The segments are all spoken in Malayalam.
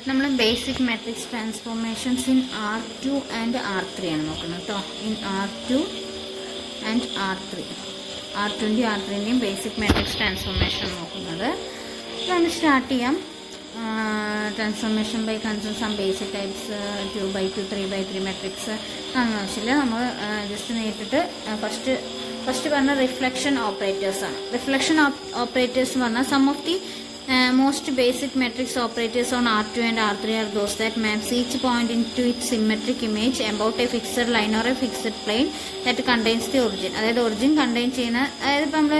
അടുത്ത നമ്മൾ basic matrix transformations in R2 and R3 ആണ് നോക്കുന്നത് കേട്ടോ. ഇൻ R2 ആൻഡ് R3, R2ൻ്റെയും R3ൻ്റെയും ബേസിക് മാട്രിക്സ് ട്രാൻസ്ഫോർമേഷൻ നോക്കുന്നത്. നമുക്ക് സ്റ്റാർട്ട് ചെയ്യാം. Transformation by concern some basic types 2x2 3x3 matrix ആവശ്യമില്ല. നമ്മൾ ജസ്റ്റ് നേരിട്ടിട്ട് ഫസ്റ്റ് പറഞ്ഞ റിഫ്ലക്ഷൻ ഓപ്പറേറ്റേഴ്സാണ്. റിഫ്ലക്ഷൻ ഓപ്പറേറ്റേഴ്സ് എന്ന് പറഞ്ഞാൽ some of the most basic matrix operators on R2 and R3 are those that maps each point into its symmetric image about a fixed line or a fixed plane that contains the origin. അതായത് ഒറിജിൻ കണ്ടെയ്ൻ ചെയ്യുന്ന, അതായത് ഇപ്പം നമ്മൾ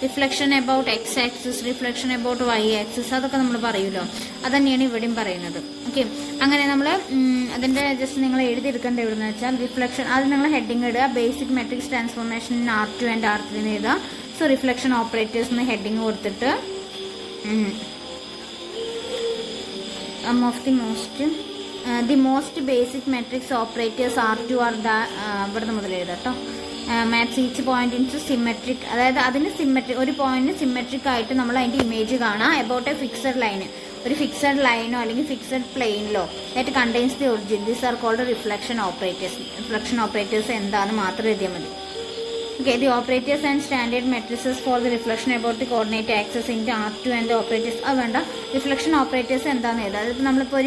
reflection about x axis, reflection about y axis, അതൊക്കെ നമ്മൾ പറയുമല്ലോ, അത് തന്നെയാണ് ഇവിടെയും പറയുന്നത്. ഓക്കെ, അങ്ങനെ നമ്മൾ അതിൻ്റെ ജസ്റ്റ് നിങ്ങൾ എഴുതിയെടുക്കേണ്ട എവിടെയെന്ന് വെച്ചാൽ റിഫ്ലക്ഷൻ, അത് നിങ്ങൾ ഹെഡിങ് ഇടുക. Basic matrix transformation in R2 and R3 എന്ന് എഴുതുക. സോ റിഫ്ലക്ഷൻ ഓപ്പറേറ്റേഴ്സ് എന്ന് ഹെഡിങ് കൊടുത്തിട്ട് the most basic matrix operators R2 are ഇവിടെ മുതൽ എഴുതാം കേട്ടോ. Maps each point into symmetric, അതായത് അതിന് സിമെട്രിക്, ഒരു പോയിന്റിന് സിമെട്രിക് ആയിട്ട് നമ്മൾ അതിൻ്റെ ഇമേജ് കാണാം എബൌട്ട് എ ഫിക്സഡ് ലൈന്, ഒരു ഫിക്സഡ് ലൈനോ അല്ലെങ്കിൽ ഫിക്സഡ് പ്ലെയിനിലോ that contains the origin. These are called reflection operators. Reflection operators എന്താണെന്ന് മാത്രം എഴുതിയാൽ മതി. Okay, the operators and standard matrices for the reflection about the coordinate axis into R2 and the operators. അത് വേണ്ട, റിഫ്ലക്ഷൻ ഓപ്പറേറ്റേഴ്സ് എന്താണെന്ന് എഴുതാം. അതിപ്പോൾ നമ്മളിപ്പോൾ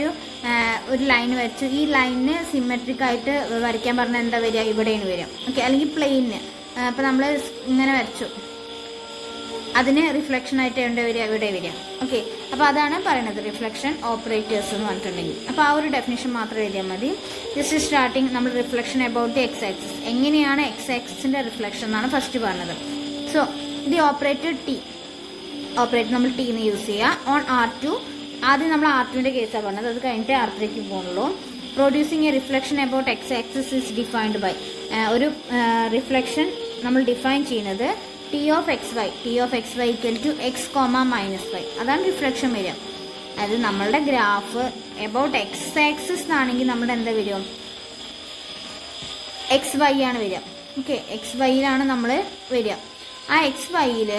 ഒരു ലൈൻ വരച്ചു, ഈ ലൈനിന് സിമെട്രിക് ആയിട്ട് വരയ്ക്കാൻ പറഞ്ഞാൽ എന്താ വരിക, ഇവിടെയാണ് വരിക. ഓക്കെ, അല്ലെങ്കിൽ പ്ലെയിനിന് ഇപ്പോൾ നമ്മൾ ഇങ്ങനെ വരച്ചു, അതിന് റിഫ്ലക്ഷൻ ആയിട്ട് എവിടെ വരിക, ഇവിടെ വരിക. ഓക്കെ, അപ്പോൾ അതാണ് പറയുന്നത് റിഫ്ലക്ഷൻ ഓപ്പറേറ്റേഴ്സ് എന്ന് പറഞ്ഞിട്ടുണ്ടെങ്കിൽ. അപ്പോൾ ആ ഒരു ഡെഫിനിഷൻ മാത്രം എഴുതിയാൽ മതി. ജസ്റ്റ് സ്റ്റാർട്ടിങ് നമ്മൾ reflection about the X axis, എങ്ങനെയാണ് എക്സ് ആക്സിസിൻ്റെ റിഫ്ലക്ഷൻ എന്നാണ് ഫസ്റ്റ് പറഞ്ഞത്. So the operator T, operator നമ്മൾ ടി എന്ന് യൂസ് ചെയ്യുക ഓൺ R2. ആദ്യം നമ്മൾ R2ൻ്റെ കേസാണ് പറഞ്ഞത്, അത് കഴിഞ്ഞിട്ട് R3ക്ക് പോകുന്നുള്ളൂ. Producing a reflection about x axis is defined by, ഒരു റിഫ്ലക്ഷൻ നമ്മൾ ഡിഫൈൻ ചെയ്യുന്നത് T of xy equal to x, -y, അതാണ് റിഫ്ലക്ഷൻ വരിക. അതായത് നമ്മളുടെ ഗ്രാഫ് എബൌട്ട് എക്സ് ആക്സിസ് ആണെങ്കിൽ നമ്മുടെ എന്താ വരിക, XY ആണ് വരിക. ഓക്കെ, XYയിലാണ് നമ്മൾ വരിക. ആ XYയിൽ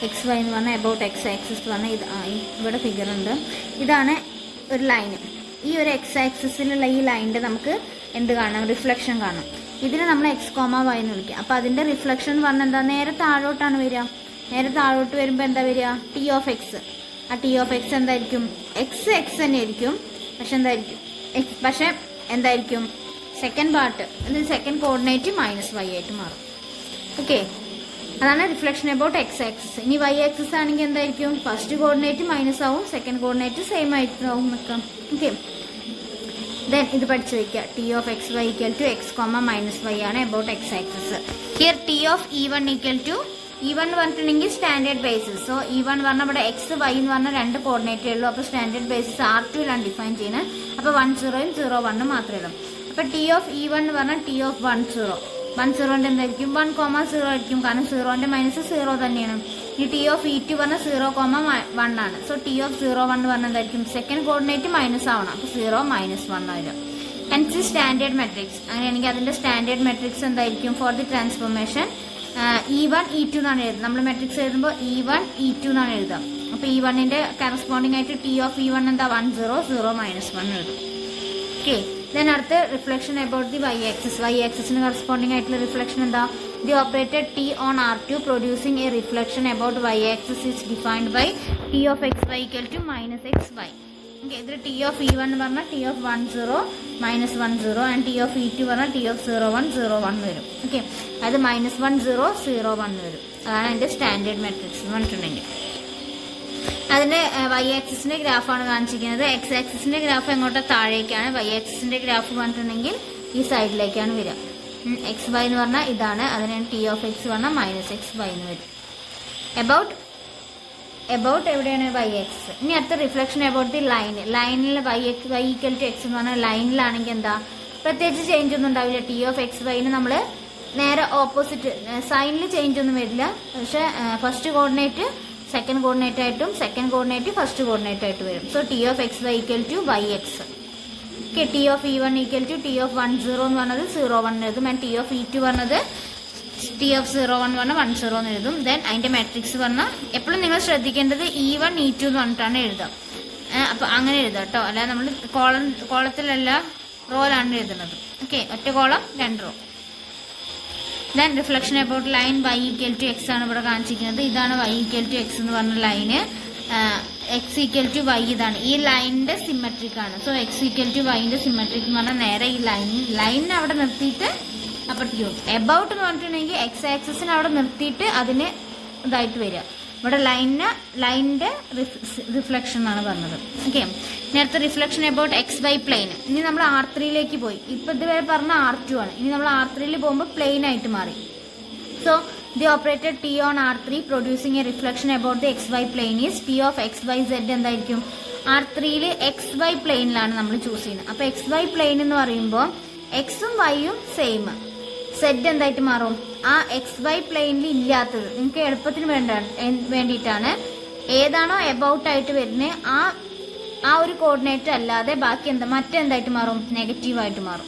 XY എന്ന് പറഞ്ഞാൽ എബൌട്ട് എക്സ് ആക്സിസ് പറഞ്ഞാൽ ഇത് ഇവിടെ ഫിഗർ ഉണ്ട്, ഇതാണ് ഒരു ലൈന്. ഈ ഒരു എക്സ് ആക്സിസിലുള്ള ഈ ലൈനിൻ്റെ നമുക്ക് എന്ത് കാണാം, റിഫ്ലക്ഷൻ കാണാം. ഇതിന് നമ്മൾ x, y എന്ന് വിളിക്കുക. അപ്പോൾ അതിൻ്റെ റിഫ്ലക്ഷൻ എന്ന് പറഞ്ഞാൽ എന്താ, നേരെ താഴോട്ടാണ് വരിക. നേരെ താഴോട്ട് വരുമ്പോൾ എന്താ വരിക, T of x. ആ T of x എന്തായിരിക്കും, x തന്നെ ആയിരിക്കും, പക്ഷെ എന്തായിരിക്കും സെക്കൻഡ് പാർട്ട്, അല്ലെങ്കിൽ സെക്കൻഡ് കോർഡിനേറ്റ് -y ആയിട്ട് മാറും. ഓക്കെ, അതാണ് റിഫ്ലക്ഷൻ എബൌട്ട് എക്സ് ആക്സിസ്. ഇനി y ആക്സിസ് ആണെങ്കിൽ എന്തായിരിക്കും, ഫസ്റ്റ് കോർഡിനേറ്റ് മൈനസ് ആവും, സെക്കൻഡ് കോർഡിനേറ്റ് സെയിം ആയിട്ടുണ്ടാവും നിൽക്കാം. ഓക്കെ, ദെൻ ഇത് പഠിച്ചു വയ്ക്കുക. T of xy equal to x, -y ആണ് about x axis. Here T of E1 equal to, E1 പറഞ്ഞിട്ടുണ്ടെങ്കിൽ സ്റ്റാൻഡേർഡ് ബേസിസ്. സോ E1 പറഞ്ഞാൽ ഇവിടെ x, y എന്ന് പറഞ്ഞാൽ രണ്ട് കോർഡിനേറ്റേ ഉള്ളൂ. അപ്പോൾ സ്റ്റാൻഡേർഡ് ബേസിസ് R2ലാണ് ഡിഫൈൻ ചെയ്യുന്നത്. അപ്പോൾ 1 0 0 1 മാത്രമേ ഉള്ളൂ. അപ്പോൾ T of E1 എന്ന് പറഞ്ഞാൽ T of 1 0. 1 0ൻ്റെ എന്തായിരിക്കും, 1, 0 ആയിരിക്കും, കാരണം 0ൻ്റെ മൈനസ് 0 തന്നെയാണ്. ഈ T of E2 പറഞ്ഞാൽ 0, 1 ആണ്. സോ T of 0 1 പറഞ്ഞാൽ എന്തായിരിക്കും, സെക്കൻഡ് കോർഡിനേറ്റ് മൈനസ് ആവണം, അപ്പോൾ 0 -1 ആയിരിക്കും. Hence standard matrix. അങ്ങനെയാണെങ്കിൽ അതിൻ്റെ സ്റ്റാൻഡേർഡ് മെട്രിക്സ് എന്തായിരിക്കും four the transformation, E1 E2 എന്നാണ് എഴുതുന്നത്. നമ്മൾ മെട്രിക്സ് എഴുതുമ്പോൾ E1 E2 എന്നാണ് എഴുതുക. അപ്പോൾ E1ൻ്റെ കറസ്പോണ്ടിങ് ആയിട്ട് T of E1 എന്താ, 1 0 0 -1 എഴുതും. ഓക്കെ, ദെൻ അടുത്ത് reflection about the y axis. y ആക്സിസിന് കറസ്പോണ്ടിങ് ആയിട്ടുള്ള റിഫ്ലക്ഷൻ എന്താ, the operator T on R2 producing a reflection about y axis is defined by T of xy equal to -xy. Okay, ഇതിൽ T of E1 എന്ന് പറഞ്ഞാൽ T of 1 0 -1 0 and T of E2 പറഞ്ഞാൽ T of 0 1 0 1 വരും. ഓക്കെ, അത് -1 0 0 1 വരും. അതാണ് എൻ്റെ സ്റ്റാൻഡേർഡ് മെട്രിക്സ് എന്ന് പറഞ്ഞിട്ടുണ്ടെങ്കിൽ. അതിൻ്റെ y ആക്സിസിൻ്റെ ഗ്രാഫാണ് കാണിച്ചിരിക്കുന്നത്. എക്സ് ആക്സിസിൻ്റെ ഗ്രാഫ് എങ്ങോട്ടാ, താഴേക്കാണ്. y ആക്സിസിൻ്റെ ഗ്രാഫ് പറഞ്ഞിട്ടുണ്ടെങ്കിൽ ഈ സൈഡിലേക്കാണ് വരിക. XY എന്ന് പറഞ്ഞാൽ ഇതാണ്, അതിനാണ് T of x പറഞ്ഞാൽ -xy എന്ന് വരും. എബൌട്ട് എവിടെയാണ്, y ആക്സിസ്. ഇനി അടുത്ത റിഫ്ലക്ഷൻ എബൌട്ട് ദി ലൈനിൽ y equal to x എന്ന് പറഞ്ഞാൽ ലൈനിലാണെങ്കിൽ എന്താ, പ്രത്യേകിച്ച് ചേഞ്ച് ഒന്നും ഉണ്ടാവില്ല. T of xyന് നമ്മൾ നേരെ ഓപ്പോസിറ്റ്, സൈനിൽ ചേഞ്ച് ഒന്നും വരില്ല, പക്ഷേ ഫസ്റ്റ് കോർഡിനേറ്റ് സെക്കൻഡ് കോർഡിനേറ്റ് ആയിട്ടും സെക്കൻഡ് കോർഡിനേറ്റ് ഫസ്റ്റ് കോർഡിനേറ്റ് ആയിട്ട് വരും. So T of xy equal to yx. Okay, T of E1 equal to T of 1 0 എന്ന് പറഞ്ഞത് 0 1 എഴുതും. ആൻഡ് T of E2 പറഞ്ഞത് ടി ഓഫ് 0 1 പറഞ്ഞാൽ 1 0 എന്ന് എഴുതും. ദെൻ അതിന്റെ മാട്രിക്സ് പറഞ്ഞാൽ എപ്പോഴും നിങ്ങൾ ശ്രദ്ധിക്കേണ്ടത് E1 E2 എന്ന് പറഞ്ഞിട്ടാണ് എഴുതുക. അപ്പോൾ അങ്ങനെ എഴുതുക കേട്ടോ, അല്ലാതെ നമ്മൾ കോളത്തിലല്ല റോയിലാണ് എഴുതുന്നത്. ഓക്കെ, ഒറ്റ column 2 row. Then reflection about line y equal to x ആണ് ഇവിടെ കാണിച്ചിരിക്കുന്നത്. ഇതാണ് y ഈക്വൽ ടു എക്സ് എന്ന് പറഞ്ഞ ലൈന്. എക്സ് ഈക്വൽ ടു വൈ ഇതാണ്. ഈ ലൈനിന്റെ സിമെട്രിക് ആണ്. സോ എക്സ് ഈക്വൽ ടു വൈന്റെ സിമെട്രിക് എന്ന് പറഞ്ഞാൽ നേരെ ഈ ലൈനിനെ അവിടെ നിർത്തിയിട്ട് അപ്പോൾ ടി എബൌട്ട് എന്ന് പറഞ്ഞിട്ടുണ്ടെങ്കിൽ എക്സ് ആക്സിസിന് അവിടെ നിർത്തിയിട്ട് അതിന് ഇതായിട്ട് വരിക. ഇവിടെ ലൈനിന്റെ റിഫ്ലക്ഷൻ എന്നാണ് പറഞ്ഞത്. ഓക്കെ, നേരത്തെ reflection about x Y plane. ഇനി നമ്മൾ R3ലേക്ക് പോയി. ഇപ്പൊ ഇതുവരെ പറഞ്ഞ R2 ആണ്. ഇനി നമ്മൾ R3 പോകുമ്പോൾ പ്ലെയിൻ ആയിട്ട് മാറി. So the operator T on R3 producing a reflection about the X Y plane is T of x y z എന്തായിരിക്കും? R3 എക്സ് വൈ പ്ലെയിനിലാണ് നമ്മൾ ചൂസ് ചെയ്യുന്നത്. അപ്പൊ എക്സ് വൈ പ്ലെയിൻ എന്ന് പറയുമ്പോൾ എക്സും വൈയും സെയിം. സെഡ് എന്തായിട്ട് മാറും? ആ എക്സ് വൈ പ്ലെയിനിൽ ഇല്ലാത്തത് നിങ്ങൾക്ക് എളുപ്പത്തിന് വേണ്ടിയിട്ടാണ്. ഏതാണോ എബൌട്ട് ആയിട്ട് വരുന്നത് ആ ഒരു കോർഡിനേറ്റ് അല്ലാതെ ബാക്കി മറ്റെന്തായിട്ട് മാറും? നെഗറ്റീവായിട്ട് മാറും.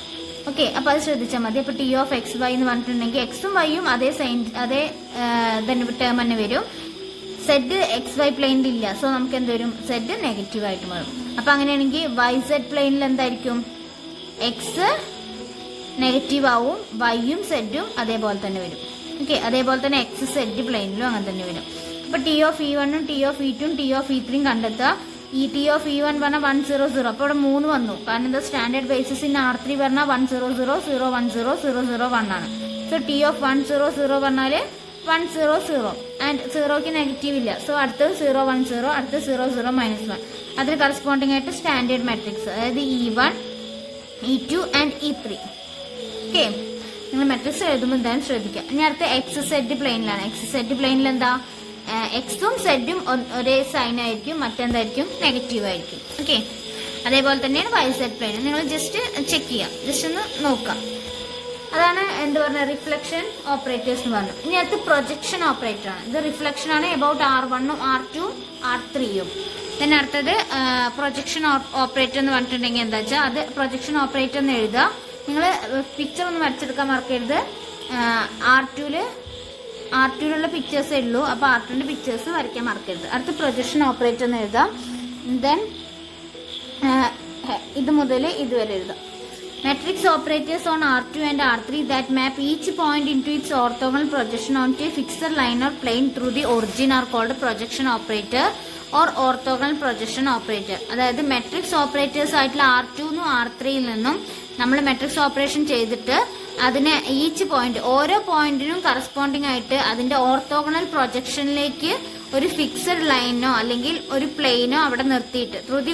ഓക്കെ, അപ്പോൾ അത് ശ്രദ്ധിച്ചാൽ മതി. അപ്പോൾ ടി ഓഫ് എക്സ് വൈ എന്ന് പറഞ്ഞിട്ടുണ്ടെങ്കിൽ എക്സും വൈയും അതേ ടേം തന്നെ വരും. സെഡ് എക്സ് വൈ പ്ലെയിനിൽ ഇല്ല. സോ നമുക്ക് എന്ത് വരും? സെഡ് നെഗറ്റീവായിട്ട് മാറും. അപ്പോൾ അങ്ങനെയാണെങ്കിൽ വൈ സെഡ് പ്ലെയിനിൽ എന്തായിരിക്കും? എക്സ് നെഗറ്റീവ് ആവും, വൈയും സെഡും അതേപോലെ തന്നെ വരും. ഓക്കെ, അതേപോലെ തന്നെ എക്സ് സെഡ് പ്ലെയിനിലും അങ്ങനെ തന്നെ വരും. അപ്പോൾ ടി ഓഫ് E1ഉം ടി ഓഫ് E2ഉം ടി ഓഫ് E3യും കണ്ടെത്തുക. ഈ ടി ഓഫ് E1 പറഞ്ഞാൽ 1 0 0. അപ്പോൾ ഇവിടെ 3 വന്നു. കാരണം എന്താ? സ്റ്റാൻഡേർഡ് ബേസിസ് ഇൻ R3 പറഞ്ഞാൽ 1 0 0 0 1 0 0 0 1 ആണ്. സോ ടി ഓഫ് 1 0 0 പറഞ്ഞാൽ 1 0 0 ആൻഡ് 0ക്ക് നെഗറ്റീവ് ഇല്ല. സോ അടുത്ത് 0 1 0, അടുത്ത് 0 0 -1. അതിൽ കറസ്പോണ്ടിങ് ആയിട്ട് സ്റ്റാൻഡേർഡ് മാട്രിക്സ്, അതായത് E1 E2 and E3. Okay, നിങ്ങൾ മെട്രിക്സ് എഴുതുമ്പോൾ എന്തായാലും ശ്രദ്ധിക്കുക. ഇനി അടുത്ത എക്സ് സെഡ് പ്ലെയിനിലാണ്. എക്സ് സെഡ് പ്ലെയിനിൽ എന്താ? എക്സും സെഡും ഒരേ സൈൻ ആയിരിക്കും, മറ്റെന്തായിരിക്കും? നെഗറ്റീവ് ആയിരിക്കും. ഓക്കെ, അതേപോലെ തന്നെയാണ് വൈ സെഡ് പ്ലെയിൻ. നിങ്ങൾ ജസ്റ്റ് ചെക്ക് ചെയ്യുക, ജസ്റ്റ് ഒന്ന് നോക്കാം. അതാണ് എന്ത് പറഞ്ഞ റിഫ്ലക്ഷൻ ഓപ്പറേറ്റേഴ്സ് എന്ന് പറഞ്ഞു. ഇനി അടുത്ത് പ്രൊജക്ഷൻ ഓപ്പറേറ്റർ ആണ്. ഇത് റിഫ്ലക്ഷൻ ആണ് എബൌട്ട് R1ഉം R2ഉം R3യും. പിന്നെ അടുത്തത് പ്രൊജക്ഷൻ ഓപ്പറേറ്റർ എന്ന് പറഞ്ഞിട്ടുണ്ടെങ്കിൽ എന്താ വെച്ചാൽ അത് പ്രൊജക്ഷൻ ഓപ്പറേറ്റർ എന്ന് എഴുതുക. നിങ്ങൾ പിക്ചർ ഒന്ന് വരച്ചെടുക്കാൻ മറക്കരുത്. R2ലുള്ള പിക്ചേഴ്സേ ഉള്ളൂ. അപ്പോൾ R2ന്റെ പിക്ചേഴ്സ് വരയ്ക്കാൻ മറക്കരുത്. അടുത്ത് പ്രൊജക്ഷൻ ഓപ്പറേറ്റർ എന്ന് എഴുതാം. ദെൻ ഇത് മുതൽ ഇതുവരെ എഴുതാം. Matrix operators on R2 and R3 that map each point into its orthogonal projection on to a fixed line or plane through the origin are called projection operator or orthogonal projection operator. അതായത് മെട്രിക്സ് ഓപ്പറേറ്റേഴ്സ് ആയിട്ടുള്ള R2ന്നും R3യിൽ നിന്നും നമ്മൾ മെട്രിക്സ് ഓപ്പറേഷൻ ചെയ്തിട്ട് അതിനെ ഈച്ച് പോയിന്റ് ഓരോ പോയിന്റിനും കറസ്പോണ്ടിങ് ആയിട്ട് അതിന്റെ ഓർത്തോഗണൽ പ്രൊജക്ഷനിലേക്ക് ഒരു ഫിക്സഡ് ലൈനോ അല്ലെങ്കിൽ ഒരു പ്ലെയിനോ അവിടെ നിർത്തിയിട്ട് ത്രൂ ദി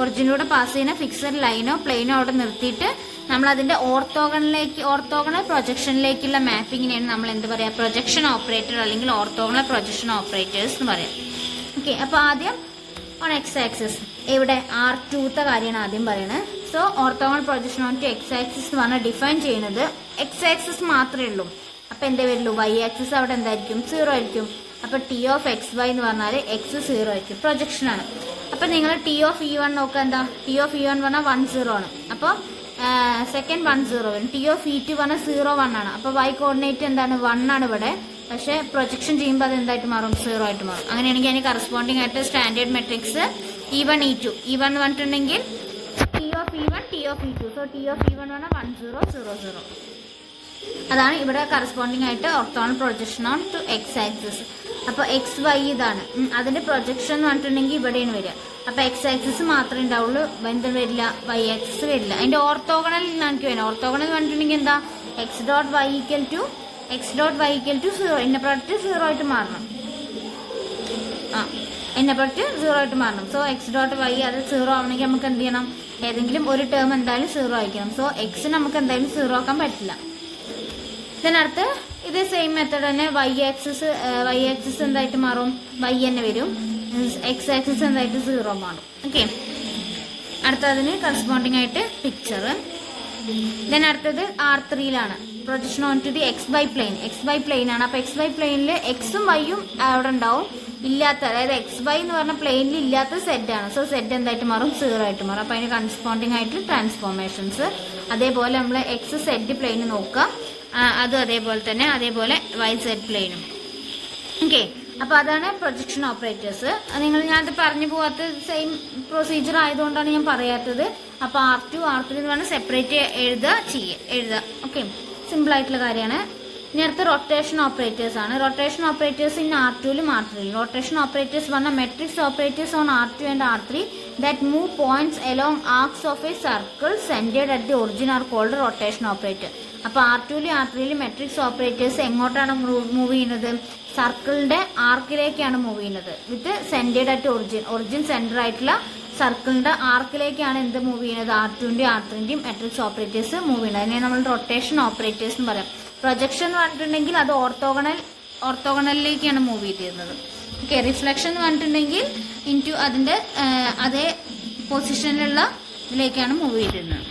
ഒറിജിനിലൂടെ പാസ് ചെയ്യുന്ന ഫിക്സഡ് ലൈനോ പ്ലെയിനോ അവിടെ നിർത്തിയിട്ട് നമ്മൾ അതിന്റെ ഓർത്തോഗണൽ പ്രൊജക്ഷനിലേക്കുള്ള മാപ്പിങ്ങിനെയാണ് നമ്മൾ എന്ത് പറയാ? പ്രൊജക്ഷൻ ഓപ്പറേറ്റർ അല്ലെങ്കിൽ ഓർത്തോഗണൽ പ്രൊജക്ഷൻ ഓപ്പറേറ്റേഴ്സ് എന്ന് പറയാം. ഓക്കെ, അപ്പോൾ ആദ്യം ഓൺ എക്സ് ആക്സിസ് ഇവിടെ R2ത്തെ കാര്യമാണ് ആദ്യം പറയുന്നത്. So orthogonal projection on to x axis എന്ന് പറഞ്ഞാൽ ഡിഫൈൻ ചെയ്യുന്നത് എക്സ് ആക്സിസ് മാത്രമേ ഉള്ളൂ. അപ്പോൾ എന്തേ വരുള്ളൂ? വൈ ആക്സിസ് അവിടെ എന്തായിരിക്കും? 0 ആയിരിക്കും. അപ്പോൾ ടി ഓഫ് എക്സ് വൈ എന്ന് പറഞ്ഞാൽ എക്സ് 0 ആയിരിക്കും. പ്രൊജക്ഷൻ ആണ്. അപ്പോൾ നിങ്ങൾ ടി ഓഫ് E1 നോക്കുക. എന്താ? ടി ഓഫ് E1 പറഞ്ഞാൽ 1 0 ആണ്. അപ്പോൾ സെക്കൻഡ് 1 0 വരും. ടി ഓഫ് E2 പറഞ്ഞാൽ 0 1 ആണ്. അപ്പോൾ വൈ കോർഡിനേറ്റ് എന്താണ്? 1 ആണ് ഇവിടെ. പക്ഷേ പ്രൊജക്ഷൻ ചെയ്യുമ്പോൾ അത് എന്തായിട്ട് മാറും? 0 ആയിട്ട് മാറും. അങ്ങനെയാണെങ്കിൽ അതിന് കറസ്പോണ്ടിങ് ആയിട്ട് standard matrix E1 E2. E1 പറഞ്ഞിട്ടുണ്ടെങ്കിൽ T of E1 T of E2. So T of E1 പറഞ്ഞാൽ 1 0 0 0. അതാണ് ഇവിടെ കറസ്പോണ്ടിങ് ആയിട്ട് orthogonal projection on to x axis. അപ്പോൾ എക്സ് വൈ ഇതാണ്. അതിന്റെ പ്രൊജക്ഷൻ എന്ന് പറഞ്ഞിട്ടുണ്ടെങ്കിൽ ഇവിടെയാണ് വരിക. അപ്പോൾ എക്സ് ആക്സിസ് മാത്രമേ ഉണ്ടാവുള്ളൂ, എന്തും വരില്ല, വൈ ആക്സിസ് വരില്ല. അതിന്റെ ഓർത്തോഗണൽ നമുക്ക് വേണം. ഓർത്തോഗണൽ എന്ന് പറഞ്ഞിട്ടുണ്ടെങ്കിൽ എന്താ? X dot y equal to 0. Inner product 0 ആയിട്ട് മാറണം. ഇന്ന പ്രോഡക്റ്റ് 0 ആയിട്ട് മാറണം. സോ എക്സ് ഡോട്ട് വൈ അത് 0 ആവണമെങ്കിൽ നമുക്ക് എന്ത് ചെയ്യണം? ഏതെങ്കിലും ഒരു ടേം എന്തായാലും 0 ആയിരിക്കണം. സോ എക്സ് നമുക്ക് എന്തായാലും 0 ആക്കാൻ പറ്റില്ല. ഇതിനടുത്ത് ഇതേ സെയിം മെത്തേഡ് തന്നെ വൈ ആക്സിസ് എന്തായിട്ട് മാറും? വൈ തന്നെ വരും. എക്സ് ആക്സിസ് എന്തായിട്ട് 0 മാറും. ഓക്കെ, അടുത്തതിന് കറസ്പോണ്ടിങ് ആയിട്ട് പിക്ചർ. അടുത്തത് R3യിലാണ്. Projection on to the X Y plane ആണ്. അപ്പോൾ എക്സ് വൈ പ്ലെയിനിൽ എക്സും വൈയും അവിടെ ഉണ്ടാവും. ഇല്ലാത്ത, അതായത് എക്സ് വൈ എന്ന് പറഞ്ഞ പ്ലെയിനിൽ ഇല്ലാത്ത സെഡ് ആണ്. സോ സെഡ് എന്തായിട്ട് മാറും? 0 ആയിട്ട് മാറും. അപ്പോൾ അതിന് കറസ്പോണ്ടിങ് ആയിട്ട് ട്രാൻസ്ഫോർമേഷൻസ്. അതേപോലെ നമ്മൾ എക്സ് സെഡ് പ്ലെയിൻ നോക്കുക. അതും അതേപോലെ YZ പ്ലെയിനും. ഓക്കെ, അപ്പോൾ അതാണ് പ്രൊജക്ഷൻ ഓപ്പറേറ്റേഴ്സ്. ഞാനത് പറഞ്ഞു പോകാത്ത സെയിം പ്രൊസീജിയർ ആയതുകൊണ്ടാണ് ഞാൻ പറയാത്തത്. അപ്പോൾ R2 R3 എന്ന് പറഞ്ഞാൽ സെപ്പറേറ്റ് എഴുതുക. ഓക്കെ, സിമ്പിൾ ആയിട്ടുള്ള കാര്യമാണ്. ഇനി അടുത്ത റൊട്ടേഷൻ ഓപ്പറേറ്റേഴ്സ് ആണ്. റൊട്ടേഷൻ ഓപ്പറേറ്റേഴ്സ് ഇൻ R2ലും R3ലും. റൊട്ടേഷൻ ഓപ്പറേറ്റേഴ്സ് പറഞ്ഞാൽ matrix operators on R2 and R3 that move points along arcs of a circle centered at the origin are called rotation operator. അപ്പോൾ R2ലും R3ലും മെട്രിക്സ് ഓപ്പറേറ്റേഴ്സ് എങ്ങോട്ടാണ് മൂവ് ചെയ്യുന്നത്? സർക്കിളിന്റെ ആർക്കിലേക്കാണ് മൂവ് ചെയ്യുന്നത്. വിത്ത് സെന്റേഡ് അറ്റ് ഒറിജിൻ സെന്റർ ആയിട്ടുള്ള സർക്കിളിന്റെ ആർക്കിലേക്കാണ് എന്ത് മൂവ് ചെയ്യുന്നത്? R2ന്റെയും R3ന്റെയും മെട്രിക്സ് ഓപ്പറേറ്റേഴ്സ് മൂവ് ചെയ്യുന്നത്. അതിനെ നമ്മൾ റൊട്ടേഷൻ ഓപ്പറേറ്റേഴ്സ് എന്ന് പറയാം. പ്രൊജക്ഷൻ എന്ന് പറഞ്ഞിട്ടുണ്ടെങ്കിൽ അത് ഓർത്തോഗണലിലേക്കാണ് മൂവ് ചെയ്തിരുന്നത്. ഓക്കെ, റിഫ്ലക്ഷൻ എന്ന് പറഞ്ഞിട്ടുണ്ടെങ്കിൽ അതിന്റെ അതേ പൊസിഷനിലുള്ള ഇതിലേക്കാണ് മൂവ് ചെയ്തിരുന്നത്.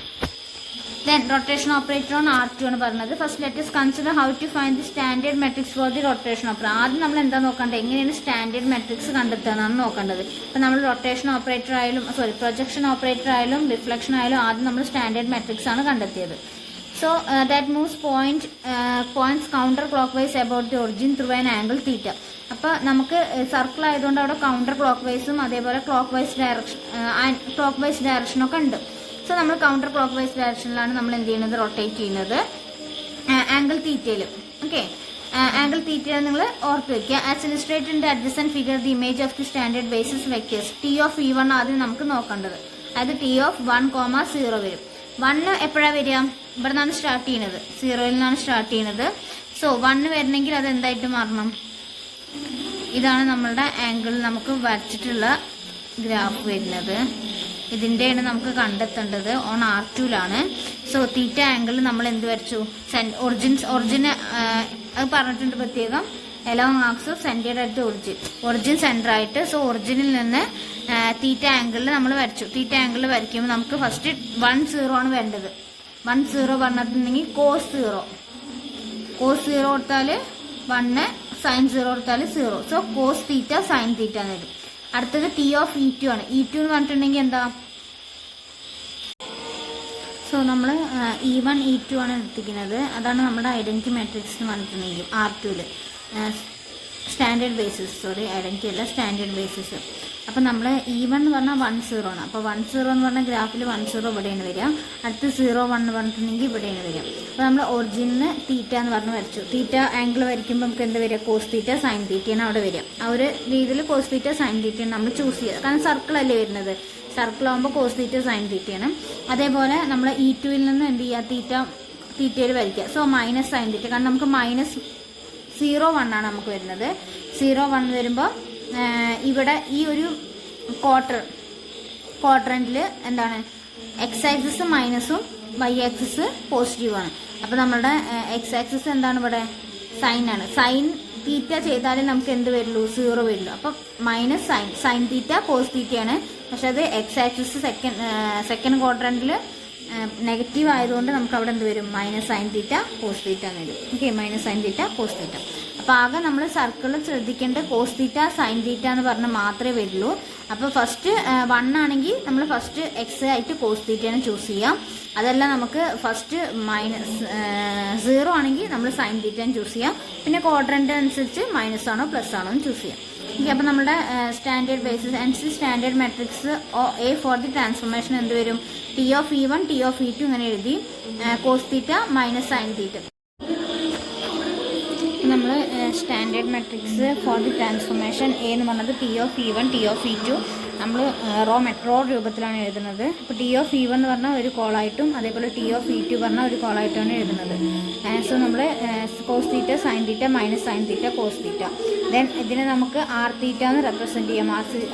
Then rotation operator on R2 ആണ് പറഞ്ഞത്. First let us consider how to find the standard matrix for the rotation operator. ആദ്യം നമ്മൾ എന്താ നോക്കേണ്ടത്? എങ്ങനെയാണ് സ്റ്റാൻഡേർഡ് മെട്രിക്സ് കണ്ടെത്തുകയെന്നാണ് നോക്കേണ്ടത്. അപ്പോൾ നമ്മൾ റൊട്ടേഷൻ ഓപ്പറേറ്റർ ആയാലും പ്രൊജക്ഷൻ ഓപ്പറേറ്റർ ആയാലും റിഫ്ലക്ഷൻ ആയാലും ആദ്യം നമ്മൾ സ്റ്റാൻഡേർഡ് മെട്രിക്സ് ആണ് കണ്ടെത്തിയത്. So that moves points counter clock vice about the origin through an angle theta. അപ്പോൾ നമുക്ക് സർക്കിൾ ആയതുകൊണ്ട് അവിടെ കൗണ്ടർ ക്ലോക്ക് വൈസും അതേപോലെ ക്ലോക്ക് വൈസ് ഡയറക്ഷനൊക്കെ ഉണ്ട്. സോ നമ്മൾ കൗണ്ടർ ക്ലോക്ക് വൈസ് ഡയറക്ഷനിലാണ് നമ്മൾ എന്ത് ചെയ്യുന്നത്? റൊട്ടേറ്റ് ചെയ്യുന്നത് ആംഗിൾ തീറ്റയിൽ. ഓക്കെ, ആംഗിൾ തീറ്റയിൽ നിങ്ങൾ ഓർത്ത് വയ്ക്കുക. As illustrated in the adjacent figure the image of the standard basis vectors T(E1) ആദ്യം നമുക്ക് നോക്കേണ്ടത്. അതായത് T(1,0) വരും. 1 എപ്പോഴാണ് വരിക? ഇവിടെ നിന്നാണ് സ്റ്റാർട്ട് ചെയ്യുന്നത്, 0യിൽ നിന്നാണ് സ്റ്റാർട്ട് ചെയ്യുന്നത്. സോ 1 വരണമെങ്കിൽ അത് എന്തായിട്ട് മാറണം? ഇതാണ് നമ്മളുടെ ആംഗിൾ നമുക്ക് വരച്ചിട്ടുള്ള ഗ്രാഫ് വരുന്നത്. ഇതിൻ്റെയാണ് നമുക്ക് കണ്ടെത്തേണ്ടത്. ഓൺ R2ലാണ്. സോ തീറ്റ ആംഗിൾ നമ്മൾ എന്ത് വരച്ചു? ഒറിജിന് അത് പറഞ്ഞിട്ടുണ്ട് പ്രത്യേകം. Along arcs of centred at origin centre ആയിട്ട്. സോ ഒറിജിനിൽ നിന്ന് തീറ്റ ആംഗിളിൽ നമ്മൾ വരച്ചു. തീറ്റ ആംഗിളിൽ വരയ്ക്കുമ്പോൾ നമുക്ക് ഫസ്റ്റ് 1,0 ആണ് വേണ്ടത്. 1,0 പറഞ്ഞിട്ടുണ്ടെങ്കിൽ cos 0 കൊടുത്താൽ 1, sin 0 കൊടുത്താൽ 0. സോ cos തീറ്റ sin തീറ്റ എന്ന് വരും. അടുത്തത് T(E2) ആണ്. E2 എന്ന് പറഞ്ഞിട്ടുണ്ടെങ്കിൽ എന്താ? സോ നമ്മൾ E1 E2 ആണ് എടുത്തിരിക്കുന്നത്. അതാണ് നമ്മുടെ ഐഡന്റിറ്റി മാട്രിക്സ് എന്ന് പറഞ്ഞിട്ടുണ്ടെങ്കിൽ R2ൽ സ്റ്റാൻഡേർഡ് ബേസിസ്, ഐഡന്റിറ്റി അല്ല, സ്റ്റാൻഡേർഡ് ബേസിസ്. അപ്പം നമ്മൾ E1 എന്ന് പറഞ്ഞാൽ 1,0 ആണ്. അപ്പോൾ 1,0 എന്ന് പറഞ്ഞാൽ ഗ്രാഫിൽ 1,0 ഇവിടെയാണ് വരിക. അടുത്ത് 0,1 എന്ന് പറഞ്ഞിട്ടുണ്ടെങ്കിൽ ഇവിടെയാണ് വരിക. അപ്പോൾ നമ്മൾ ഒറിജിനിന് തീറ്റ എന്ന് പറഞ്ഞ് വരച്ചു. തീറ്റ ആംഗിൾ വരയ്ക്കുമ്പോൾ നമുക്ക് എന്താ വരിക? കോസ് തീറ്റ സൈൻ തീറ്റയാണ് അവിടെ വരിക. ആ ഒരു രീതിയിൽ കോസ് തീറ്റ സൈൻ തീറ്റയാണ് നമ്മൾ ചൂസ് ചെയ്യുക. കാരണം സർക്കിൾ അല്ലേ വരുന്നത്. സർക്കിൾ ആകുമ്പോൾ കോസ് തീറ്റ സൈൻ തീറ്റയാണ്. അതേപോലെ നമ്മൾ E2ൽ നിന്ന് എന്ത് ചെയ്യുക? തീറ്റയിൽ വരയ്ക്കുക. സോ മൈനസ് സൈൻ തീറ്റ. കാരണം നമുക്ക് -0,1 ആണ് നമുക്ക് വരുന്നത്. 0,1 വരുമ്പോൾ ഇവിടെ ഈ ഒരു ക്വാഡ്രന്റിൽ എന്താണ്? എക്സ് ആക്സിസ് മൈനസും വൈ ആക്സിസ് പോസിറ്റീവാണ്. അപ്പോൾ നമ്മളുടെ എക്സ് ആക്സിസ് എന്താണ്? ഇവിടെ സൈൻ ആണ്. സൈൻ തീറ്റ ചെയ്താലേ നമുക്ക് എന്ത് വരുള്ളൂ? 0 വരുള്ളൂ. അപ്പം മൈനസ് സൈൻ തീറ്റ കോസ് തീറ്റയാണ്. പക്ഷെ അത് എക്സ് ആക്സിസ് സെക്കൻഡ് ക്വാഡ്രന്റിൽ നെഗറ്റീവ് ആയതുകൊണ്ട് നമുക്ക് അവിടെ എന്ത് വരും? Minus sine theta cos theta എന്ന് വരും. ഓക്കെ, minus sine theta cos theta. അപ്പോൾ ആകെ നമ്മൾ സർക്കിളിൽ ശ്രദ്ധിക്കേണ്ട കോസ് തീറ്റ സൈൻ തീറ്റ എന്ന് പറഞ്ഞാൽ മാത്രമേ വരുള്ളൂ. അപ്പോൾ ഫസ്റ്റ് 1 ആണെങ്കിൽ നമ്മൾ ഫസ്റ്റ് എക്സ് ആയിട്ട് കോസ് തീറ്റയാണ് ചൂസ് ചെയ്യാം. അതല്ല നമുക്ക് ഫസ്റ്റ് -0 ആണെങ്കിൽ നമ്മൾ സൈൻ തീറ്റയാണ് ചൂസ് ചെയ്യാം. പിന്നെ ക്വാഡ്രന്റ് അനുസരിച്ച് മൈനസ് ആണോ പ്ലസ് ആണോ എന്ന് ചൂസ് ചെയ്യാം. ഓക്കെ, അപ്പോൾ നമ്മുടെ standard basis and standard matrix A for the transformation എന്ത് വരും? T(E1) T(E2) ഇങ്ങനെ എഴുതി. Cos theta minus sine theta. നമ്മൾ standard matrix for the transformation A എന്ന് പറഞ്ഞത് T(E1) T(E2) നമ്മൾ റോ രൂപത്തിലാണ് എഴുതുന്നത്. അപ്പോൾ T(E1) എന്ന് പറഞ്ഞാൽ ഒരു കോളായിട്ടും അതേപോലെ T(E2) പറഞ്ഞാൽ ഒരു കോളായിട്ടാണ് എഴുതുന്നത്. സോ നമ്മൾ cos theta sine theta minus sine theta cos theta. Then ഇതിനെ നമുക്ക് R തീറ്റ എന്ന് റെപ്രസെൻറ്റ് ചെയ്യാം.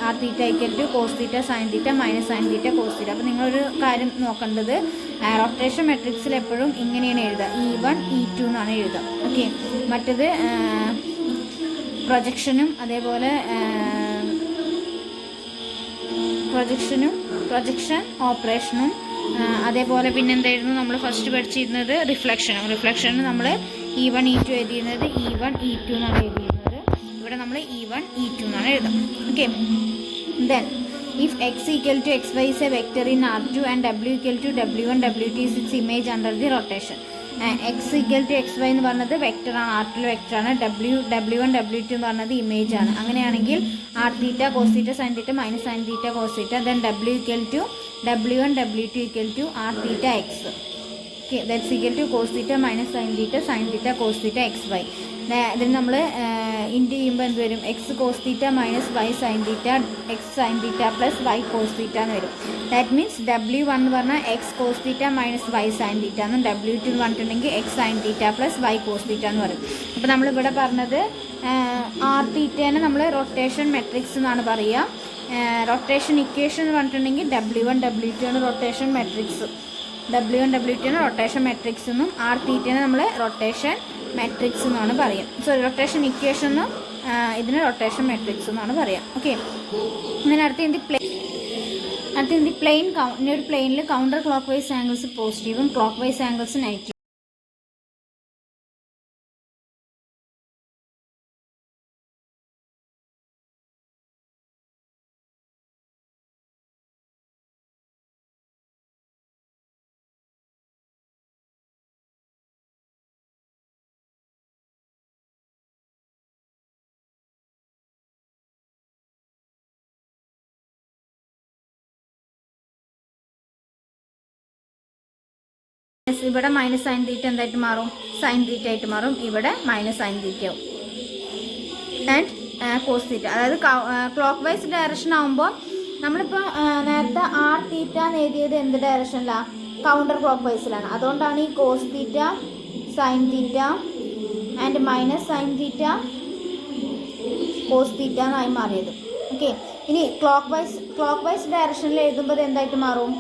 R theta = cos theta sine theta minus sine theta cos theta. അപ്പോൾ നിങ്ങളൊരു കാര്യം നോക്കേണ്ടത്, റൊട്ടേഷൻ മെട്രിക്സിൽ എപ്പോഴും ഇങ്ങനെയാണ് എഴുതുക. E1 E2 എന്നാണ് എഴുതുക. ഓക്കെ, മറ്റത് പ്രൊജക്ഷനും അതേപോലെ പ്രൊജക്ഷൻ ഓപ്പറേഷനും അതേപോലെ പിന്നെ എന്തായിരുന്നു നമ്മൾ ഫസ്റ്റ് പഠിച്ചിരുന്നത്? റിഫ്ലക്ഷനും നമ്മൾ E1 E2 എഴുതിയിരുന്നത് E1 E2 എന്നാണ് എഴുതിയിരുന്നത്. ഇവിടെ നമ്മൾ E1 E2 എന്നാണ് എഴുതാം. Okay, then if x = xy is a vector in R2 and w = w1 w2 is its image under the rotation. X equal to x y എന്ന് പറഞ്ഞത് വെക്ടറാണ്, ആർട്ടിലെ വെക്ടറാണ്. W1 W2 എന്ന് പറഞ്ഞത് ഇമേജ് ആണ്. അങ്ങനെയാണെങ്കിൽ R theta cos theta sine theta minus sine theta cos theta, then W equal to W1 W2 equal to R theta x. Okay, that's equal to cos theta minus sine theta cos theta x y. ഇതിന് നമ്മൾ ഇൻറ്റു ചെയ്യുമ്പോൾ എന്ത് വരും? X cos theta minus y sine theta x sine theta plus y cos theta എന്ന് വരും. ദാറ്റ് മീൻസ് W1 എന്ന് പറഞ്ഞാൽ x cos theta minus y sine theta എന്നും W2 എന്ന് പറഞ്ഞിട്ടുണ്ടെങ്കിൽ x sine theta plus y cos theta എന്ന് പറയും. അപ്പോൾ നമ്മളിവിടെ പറഞ്ഞത് ആർ തീറ്റേനെ നമ്മൾ റൊട്ടേഷൻ മെട്രിക്സ് എന്നാണ് പറയുക. റൊട്ടേഷൻ ഇക്വേഷൻ എന്ന് പറഞ്ഞിട്ടുണ്ടെങ്കിൽ W1 W2 ആണ് റൊട്ടേഷൻ മെട്രിക്സ്. W1 W2 ആണ് റൊട്ടേഷൻ മെട്രിക്സ് എന്നും ആർ തീറ്റേനെ നമ്മൾ റൊട്ടേഷൻ മെട്രിക്സ് എന്നാണ് പറയാം. സോറി, റൊട്ടേഷൻ ഇക്വേഷൻ എന്നും ഇതിന് റൊട്ടേഷൻ മെട്രിക്സ് എന്നാണ് പറയാം. ഓക്കെ, അങ്ങനെ അടുത്ത പ്ലെയിൻ ഒരു പ്ലെയിനിൽ കൗണ്ടർ ക്ലോക്ക് വൈസ് ആംഗിൾസ് പോസിറ്റീവും ക്ലോക്ക് വൈസ് ആംഗിൾസ് നെഗറ്റീവും. ഇവിടെ മൈനസ് സൈൻ തീറ്റ എന്തായിട്ട് മാറും? സൈൻ തീറ്റ ആയിട്ട് മാറും. ഇവിടെ മൈനസ് സൈൻ തീറ്റ ആവും. ആൻഡ് കോസ് തീറ്റ, അതായത് ക്ലോക്ക് വൈസ് ഡയറക്ഷൻ ആകുമ്പോൾ നമ്മളിപ്പോൾ നേരത്തെ ആർ തീറ്റ എന്ന് എഴുതിയത് എന്ത് ഡയറക്ഷനിലാണ്? കൗണ്ടർ ക്ലോക്ക് വൈസിലാണ്. അതുകൊണ്ടാണ് ഈ cos theta sine theta and minus sine theta cos theta എന്നായി മാറിയത്. ഓക്കെ, ഇനി ക്ലോക്ക് വൈസ് ഡയറക്ഷനിൽ എഴുതുമ്പോൾ ഇത് എന്തായിട്ട് മാറും?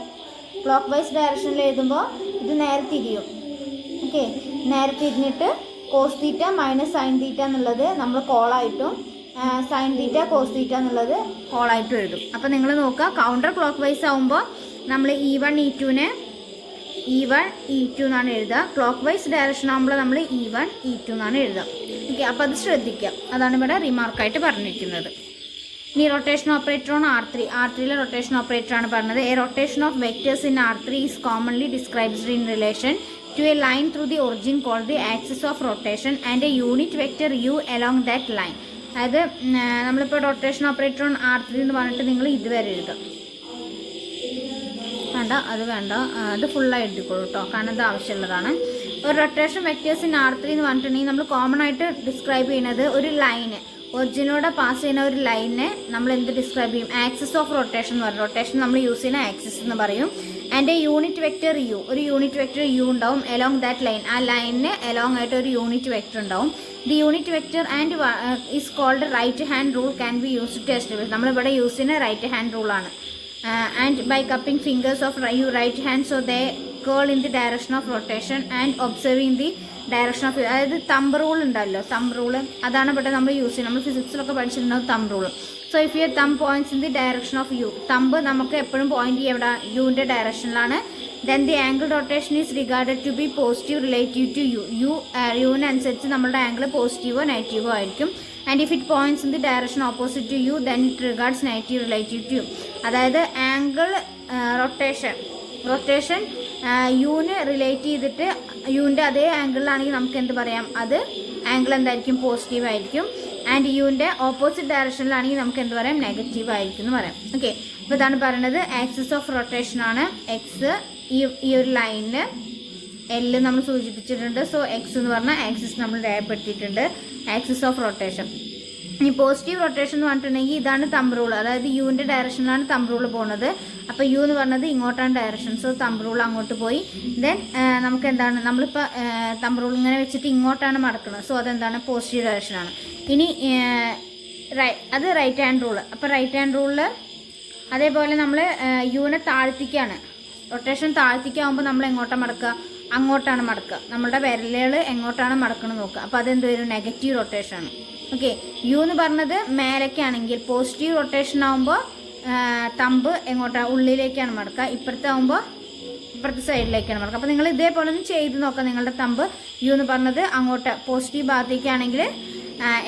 ക്ലോക്ക് വൈസ് ഡയറക്ഷനിൽ എഴുതുമ്പോൾ ഇത് നേരെ തിരിയും. ഓക്കെ, നേരെ തിരിഞ്ഞിട്ട് cos theta minus sine theta എന്നുള്ളത് നമ്മൾ കോളായിട്ടും സൈൻ തീറ്റ കോസ് തീറ്റ എന്നുള്ളത് കോളായിട്ടും എഴുതും. അപ്പോൾ നിങ്ങൾ നോക്കുക, കൗണ്ടർ ക്ലോക്ക് വൈസ് ആകുമ്പോൾ നമ്മൾ E1 E2നെ E1 E2 എന്നാണ് എഴുതുക. ക്ലോക്ക് വൈസ് ഡയറക്ഷൻ ആകുമ്പോൾ നമ്മൾ E1 E2 എന്നാണ് എഴുതുക. ഓക്കെ, അപ്പോൾ അത് ശ്രദ്ധിക്കുക. അതാണ് ഇവിടെ റിമാർക്കായിട്ട് പറഞ്ഞിരിക്കുന്നത്. ഇനി റൊട്ടേഷൻ ഓപ്പറേറ്റർ ഓൺ R3. R3യിലെ റൊട്ടേഷൻ ഓപ്പറേറ്റർ ആണ് പറഞ്ഞത്. A rotation of vectors in R3 is commonly described in relation to a line through the origin called the axis of rotation and a unit vector u along that line. അതായത് നമ്മളിപ്പോൾ റൊട്ടേഷൻ ഓപ്പറേറ്റർ ഓൺ R3 എന്ന് പറഞ്ഞിട്ട് നിങ്ങൾ ഇതുവരെ എഴുതുക. വേണ്ട, അത് ഫുള്ളായി എഴുതിക്കോളൂ കേട്ടോ, കാരണം ഇത് ആവശ്യമുള്ളതാണ്. ഒരു റൊട്ടേഷൻ വെക്ടേഴ്സ് ഇൻ R3 എന്ന് പറഞ്ഞിട്ടുണ്ടെങ്കിൽ നമ്മൾ കോമൺ ആയിട്ട് ഡിസ്ക്രൈബ് ചെയ്യുന്നത് ഒരു ലൈന്, ഒറിജിനിലൂടെ പാസ് ചെയ്യുന്ന ഒരു ലൈനിനെ നമ്മൾ എന്ത് ഡിസ്ക്രൈബ് ചെയ്യും? ആക്സിസ് ഓഫ് റൊട്ടേഷൻ എന്ന് പറയും. റൊട്ടേഷൻ നമ്മൾ യൂസ് ചെയ്യുന്ന ആക്സിസ് എന്ന് പറയും. ആൻഡ് യൂണിറ്റ് വെക്ടർ യു, ഒരു യൂണിറ്റ് വെക്ടർ യു ഉണ്ടാവും എലോങ് ദാറ്റ് ലൈൻ. ആ ലൈനിന് എലോങ് ആയിട്ട് ഒരു യൂണിറ്റ് വെക്ടർ ഉണ്ടാവും. The unit vector and is called right hand rule can be use to establish. നമ്മളിവിടെ യൂസ് ചെയ്യുന്ന റൈറ്റ് ഹാൻഡ് റൂളാണ്. And by cupping fingers of right hand so they curl in the direction of rotation and observing the direction of, അതായത് തമ്പ് റൂൾ ഉണ്ടല്ലോ, തമ്പ് റൂള് അതാണ് ഇവിടെ നമ്മൾ യൂസ് ചെയ്യുന്നത്. നമ്മൾ ഫിസിക്സിലൊക്കെ പഠിച്ചിട്ടുണ്ടാവും thumb rule. So if your thumb points in the direction of U, thumb നമുക്ക് എപ്പോഴും പോയിന്റ് ചെയ്യുക എവിടെ? യുവിൻ്റെ ഡയറക്ഷനിലാണ്. Then the angle rotation is regarded to be positive relative to യുവിനനുസരിച്ച് നമ്മളുടെ ആംഗിൾ പോസിറ്റീവോ നെഗറ്റീവോ ആയിരിക്കും. And if it points in the direction opposite to U then it regards negative relative to U. അതായത് ആംഗിൾ റൊട്ടേഷൻ യുവിന് റിലേറ്റ് ചെയ്തിട്ട് യുവിൻ്റെ അതേ ആംഗിളിലാണെങ്കിൽ നമുക്ക് എന്ത് പറയാം? അത് ആംഗിൾ എന്തായിരിക്കും? പോസിറ്റീവ് ആയിരിക്കും. ആൻഡ് യുവിൻ്റെ ഓപ്പോസിറ്റ് ഡയറക്ഷനിലാണെങ്കിൽ നമുക്ക് എന്ത് പറയാം? നെഗറ്റീവ് ആയിരിക്കും എന്ന് പറയാം. ഓക്കെ, അപ്പോൾ ഇതാണ് പറയുന്നത് ആക്സിസ് ഓഫ് റൊട്ടേഷൻ ആണ് എക്സ്. ഈ ഒരു ലൈനിന് എൽ നമ്മൾ സൂചിപ്പിച്ചിട്ടുണ്ട്. സോ എക്സ് എന്ന് പറഞ്ഞാൽ ആക്സിസ് നമ്മൾ രേഖപ്പെടുത്തിയിട്ടുണ്ട്, ആക്സിസ് ഓഫ് റൊട്ടേഷൻ. ഇനി പോസിറ്റീവ് റൊട്ടേഷൻ എന്ന് പറഞ്ഞിട്ടുണ്ടെങ്കിൽ ഇതാണ് തമ്പ് റൂൾ, അതായത് യുവിൻ്റെ ഡയറക്ഷനിലാണ് തമ്പ് റൂൾ പോകുന്നത്. അപ്പോൾ യു എന്ന് പറഞ്ഞത് ഇങ്ങോട്ടാണ് ഡയറക്ഷൻ. സോ തമ്പ് റൂൾ അങ്ങോട്ട് പോയി. ദെൻ നമുക്ക് എന്താണ്, നമ്മളിപ്പോൾ തമ്പ് റൂൾ ഇങ്ങനെ വെച്ചിട്ട് ഇങ്ങോട്ടാണ് മടക്കുന്നത്. സോ അതെന്താണ്? പോസിറ്റീവ് ഡയറക്ഷനാണ്. ഇനി അത് റൈറ്റ് ഹാൻഡ് റൂള്. അപ്പോൾ റൈറ്റ് ഹാൻഡ് റൂളിൽ അതേപോലെ നമ്മൾ യുവിനെ താഴ്ത്തിക്കാണ്, റൊട്ടേഷൻ താഴ്ത്തിക്കാവുമ്പോൾ നമ്മൾ എങ്ങോട്ടാണ് മടക്കുക? അങ്ങോട്ടാണ് മടക്കുക. നമ്മളുടെ വിരലുകൾ എങ്ങോട്ടാണ് മടക്കുന്നത് നോക്കുക. അപ്പോൾ അതെന്ത് വരും? നെഗറ്റീവ് റൊട്ടേഷനാണ്. ഓക്കെ, യു എന്ന് പറഞ്ഞത് മേലേക്കാണെങ്കിൽ പോസിറ്റീവ് റൊട്ടേഷൻ ആകുമ്പോൾ തമ്പ് എങ്ങോട്ടാണ്? ഉള്ളിലേക്കാണ് മടക്കുക. ഇപ്പുറത്തെ സൈഡിലേക്കാണ് മടക്കുക. അപ്പോൾ നിങ്ങൾ ഇതേപോലെ ഒന്ന് ചെയ്ത് നോക്കാം. നിങ്ങളുടെ തമ്പ് യു എന്ന് പറഞ്ഞത് അങ്ങോട്ട് പോസിറ്റീവ് ഭാഗത്തേക്കാണെങ്കിൽ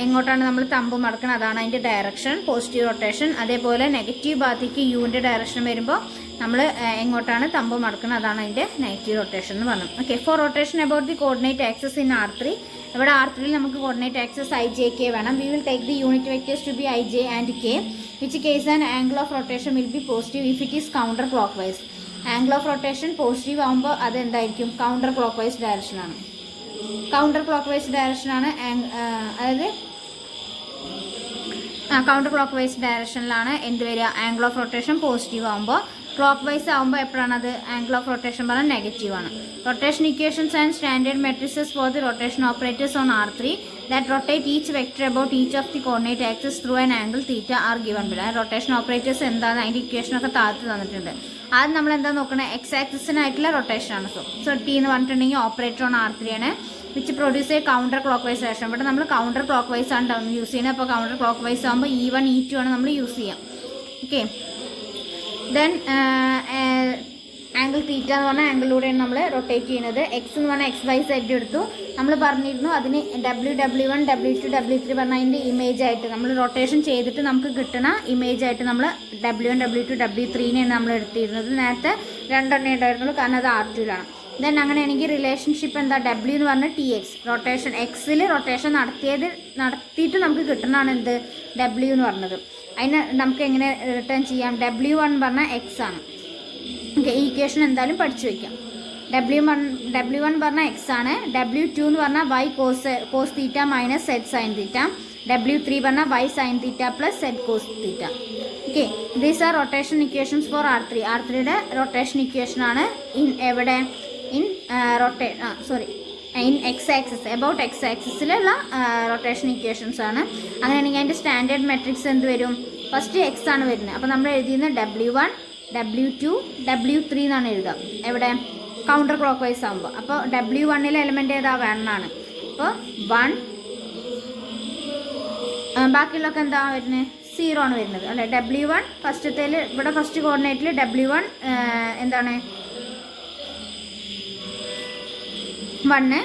എങ്ങോട്ടാണ് നമ്മൾ തമ്പ് മടക്കുന്നത്? അതാണ് അതിൻ്റെ ഡയറക്ഷൻ, പോസിറ്റീവ് റൊട്ടേഷൻ. അതേപോലെ നെഗറ്റീവ് ഭാഗത്തേക്ക് യുവിൻ്റെ ഡയറക്ഷൻ വരുമ്പോൾ നമ്മൾ എങ്ങോട്ടാണ് തമ്പ് മടക്കുന്നത് അതാണ് അതിൻ്റെ നെഗറ്റീവ് റൊട്ടേഷൻ എന്ന് പറഞ്ഞു. Okay, for rotation about the coordinate axes in R3. ഇവിടെ R3 നമുക്ക് കോർഡിനേറ്റ് ആക്സസ് IJK വേണം. We will take the unit vectors to be IJ and K, which case and angle of rotation will be positive if it is counter clockwise. Angle of rotation positive ആകുമ്പോൾ അതെന്തായിരിക്കും? കൗണ്ടർ ക്ലോക്ക് വൈസ് ഡയറക്ഷനാണ്. കൗണ്ടർ ക്ലോക്ക് വൈസ് ഡയറക്ഷനാണ്, അതായത് കൗണ്ടർ ക്ലോക്ക് വൈസ് ഡയറക്ഷനിലാണ് എന്ത് വരിക? ആംഗിൾ ഓഫ് റൊട്ടേഷൻ പോസിറ്റീവ് ആകുമ്പോൾ. ക്ലോക്ക് വൈസ് ആകുമ്പോൾ എപ്പോഴാണ് അത് ആംഗിൾ ഓഫ് റൊട്ടേഷൻ പറഞ്ഞാൽ നെഗറ്റീവ് ആണ്. Rotation equations and standard matrices for the rotation operators on R3 that rotate each vector about each of the coordinate axis through an angle theta are given below. Rotation operators എന്താണ് അതിൻ്റെ ഇക്വേഷനൊക്കെ താഴ്ത്തി തന്നിട്ടുണ്ട്. ആദ്യം നമ്മൾ എന്താ നോക്കണേ? എക്സ് ആക്സിസിനായിട്ടുള്ള റൊട്ടേഷനാണ്. സോ ടി എന്ന് പറഞ്ഞിട്ടുണ്ടെങ്കിൽ ഓപ്പറേറ്റർ ഓൺ R3 ആണ്, which produce A counter clock vice direction. ഇവിടെ നമ്മൾ കൗണ്ടർ ക്ലോക്ക് വൈസ് ആണ് യൂസ് ചെയ്യുന്നത്. അപ്പോൾ കൗണ്ടർ ക്ലോക്ക് വൈസ് ആകുമ്പോൾ E1 E2 ആണ് നമ്മൾ യൂസ് ചെയ്യാം. ഓക്കെ, ദെൻ ആംഗിൾ തീറ്റ എന്ന് പറഞ്ഞാൽ ആംഗിളിലൂടെയാണ് നമ്മൾ റൊട്ടേറ്റ് ചെയ്യുന്നത്. എക്സ് എന്ന് പറഞ്ഞാൽ XYZ എടുത്തു. നമ്മൾ പറഞ്ഞിരുന്നു അതിന് W1 W2 W3 പറഞ്ഞാൽ അതിൻ്റെ ഇമേജ് ആയിട്ട് നമ്മൾ റൊട്ടേഷൻ ചെയ്തിട്ട് നമുക്ക് കിട്ടുന്ന ഇമേജ് ആയിട്ട് നമ്മൾ W1 W2 W3നെയാണ് നമ്മൾ എടുത്തിരുന്നത്. നേരത്തെ രണ്ടെണ്ണേ ഉണ്ടായിരുന്നുള്ളൂ, കാരണം അത് R2ലാണ്. ദെൻ അങ്ങനെയാണെങ്കിൽ റിലേഷൻഷിപ്പ് എന്താ? W എന്ന് പറഞ്ഞാൽ TX, റൊട്ടേഷൻ എക്സിൽ റൊട്ടേഷൻ നടത്തിയിട്ട് നമുക്ക് കിട്ടുന്നതാണ് എന്ത്? W എന്ന് പറഞ്ഞത്. അതിന് നമുക്ക് എങ്ങനെ റിട്ടേൺ ചെയ്യാം? W1 പറഞ്ഞാൽ X ആണ്. ഓക്കെ, ഈ ഇക്വേഷൻ എന്തായാലും പഠിച്ചു വയ്ക്കാം. W1 പറഞ്ഞാൽ X ആണ്. W2 എന്ന് പറഞ്ഞാൽ Y cos theta minus Z sine theta. W3 പറഞ്ഞാൽ Y sine theta plus Z cos theta. Okay, these are rotation equations for R3. R3യുടെ റൊട്ടേഷൻ ഇക്വേഷൻ ആണ് എവിടെ? In X axis, about X ആക്സിസിലുള്ള റൊട്ടേഷൻ ഇക്വേഷൻസ് ആണ്. അങ്ങനെയാണെങ്കിൽ അതിൻ്റെ സ്റ്റാൻഡേർഡ് മെട്രിക്സ് എന്ത് വരും? ഫസ്റ്റ് X ആണ് വരുന്നത്. അപ്പോൾ നമ്മൾ എഴുതിയിരുന്നത് W1 W2 W3 എന്നാണ് എഴുതുക. എവിടെ? കൗണ്ടർ ക്ലോക്ക് വൈസ് ആകുമ്പോൾ. അപ്പോൾ W1ലെ എലിമെൻ്റ് ഏതാ? 1 ആണ്. അപ്പോൾ 1, ബാക്കിയുള്ളതൊക്കെ എന്താ വരുന്നത്? 0 ആണ് വരുന്നത് അല്ലേ? W1 ഫസ്റ്റത്തേൽ ഇവിടെ ഫസ്റ്റ് കോർഡിനേറ്റിൽ W1 എന്താണ്? 1,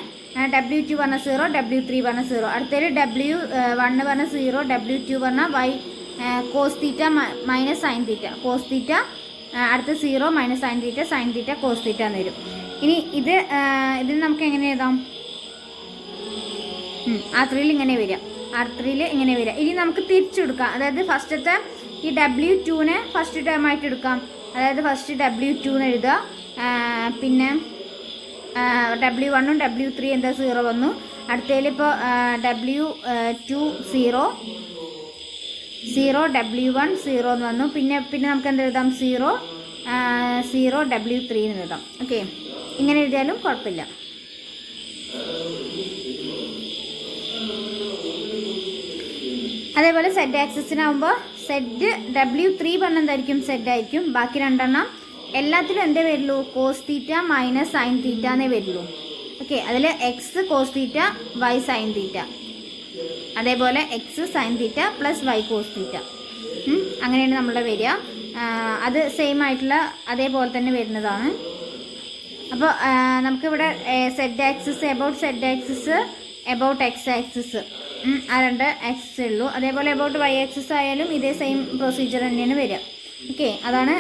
W2 പറഞ്ഞാൽ 0, W3 പറഞ്ഞാൽ 0. അടുത്തതിൽ W1 പറഞ്ഞാൽ 0, W2 പറഞ്ഞാൽ Y cos theta minus sine theta, cos theta. അടുത്ത് 0 minus sine theta cos theta എന്ന് വരും. ഇനി ഇതിന് നമുക്ക് എങ്ങനെ എഴുതാം? R3ൽ ഇങ്ങനെ വരിക, R3ൽ ഇങ്ങനെ വരിക. ഇനി നമുക്ക് തിരിച്ചെടുക്കാം. അതായത് ഫസ്റ്റത്തെ ഈ W2നെ ഫസ്റ്റ് ടേം ആയിട്ട് എടുക്കാം. അതായത് ഫസ്റ്റ് W2 എന്ന് എഴുതുക. പിന്നെ W1ഉം W3 എന്താ 0 വന്നു. അടുത്തതിൽ ഇപ്പോൾ W2 0 W1 0 എന്ന് വന്നു. പിന്നെ നമുക്ക് എന്ത് എഴുതാം? 0 W3 എന്ന് എഴുതാം. ഓക്കെ, ഇങ്ങനെ എഴുതിയാലും കുഴപ്പമില്ല. അതേപോലെ Z ആക്സിസിനാകുമ്പോൾ W3 പറഞ്ഞ എന്തായിരിക്കും? Z ആയിരിക്കും. ബാക്കി രണ്ടെണ്ണം എല്ലാത്തിലും എന്തേ വരുള്ളൂ? Cos theta minus sine theta എന്നേ വരുള്ളൂ. ഓക്കെ, അതിൽ X cos theta Y sine theta, അതേപോലെ X sine theta plus Y cos theta. അങ്ങനെയാണ് നമ്മളുടെ വരിക. അത് സെയിം ആയിട്ടുള്ള അതേപോലെ തന്നെ വരുന്നതാണ്. അപ്പോൾ നമുക്കിവിടെ Z axis, about X axis, ആ രണ്ട് ആക്സിസ് ഉള്ളൂ. അതേപോലെ എബൌട്ട് Y ആക്സിസ് ആയാലും ഇതേ സെയിം പ്രൊസീജിയർ തന്നെയാണ് വരിക. ഓക്കെ, അതാണ്